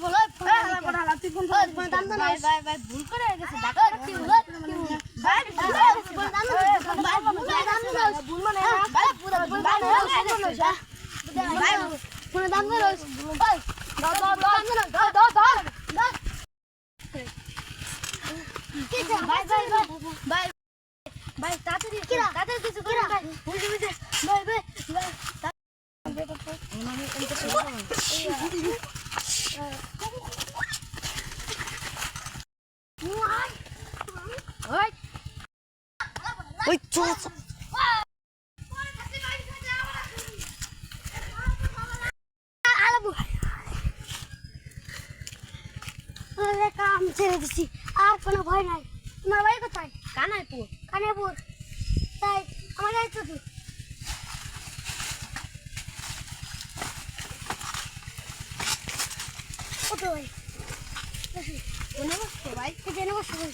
বলো তুই কোন ভাই ভুল করে গেছে দেখো কি হলো ভাই ভুল মানে ভাই পুরো ভুল মানে ভাই পুরো দাম করে ভাই ভাই ভাই ভাই ভাই তাড়াতাড়ি তাড়াতাড়ি কিছু করে ভাই বুঝে বুঝে ভাই ভাই ওই চল কাম ছেড়ে দিছি আর কোনো ভয় নাই তোমার বাড়ি কোথায় কানাইপুর কানাইপুর তাই আমার গাড়ি তো ওটো ভাই ওনে বসো ভাই এখানে বসো ভাই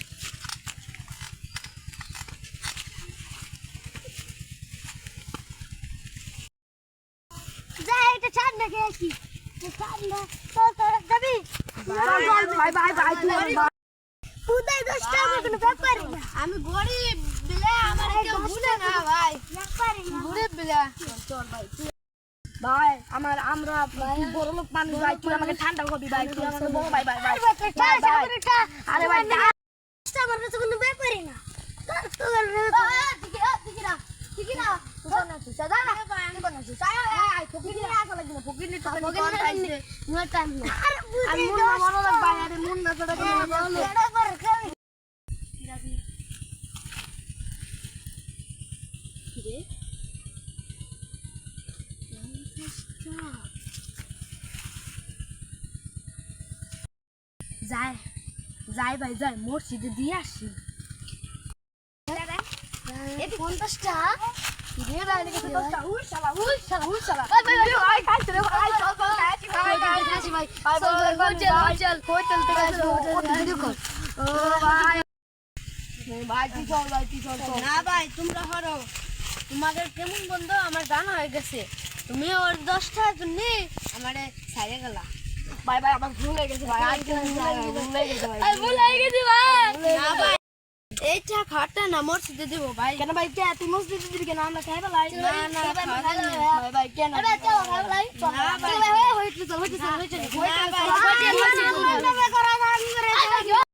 যাই এটা ছাড় না গেছি ছাড় না চল তোর যাবি ভাই ভাই ভাই তুই পুদাই 10 টাকা কোনো ব্যাপার না আমি গরিব বিলে আমার কেউ ভুলে না ভাই ব্যাপার না গরিব বিলে চল ভাই ভাই আমরা বড় লোক মানুষ ভাই তুই আমাকে ঠান্ডা করবি ভাই তুই আমাকে বল ভাই ভাই ভাই আরে ভাই আমার কাছে কোনো ব্যাপারই না তো ঠিক না সাদা না আমি কোন আছি সায়া আই ফকিনি আসা লাগবে ফকিনি তো কোন খাইছে নো টাইম না আমি মুন না মনো লাগ ভাই আরে মুন না তোরা কেন বলো এড়া কর খাবি কিরাবি কিরে যায় যায় ভাই যায় মসজিদে দিয়ে আসি এটি 50 টাকা কিরে ভাই লিখে 50 টাকা উই শালা ভাই ভাই খাইছে রে ভাই চল খাইছি ভাই চল হোটেল থেকে আসো ভিডিও কল ও ভাই ভাই তুই চল না ভাই তোমরা হরো তোমাদের কেমন বন্ধু আমার জানা হয়ে গেছে তুমি ওর 10 টাকা জন্য আমারে ছাইরে গেলা ভাই ভাই আমার ভুল হয়ে গেছে ভাই ভুল হয়ে গেছে ভাই ভুল হয়ে গেছে ভাই না ভাই এইটা খাটা না মসজিদে দিব ভাই কেন ভাই কে তুই মসজিদে দিবি কেন আমরা খাইবা লাই না ভাই ভাই কেন চলো খাইবা লাই চল হইতে চল ভাই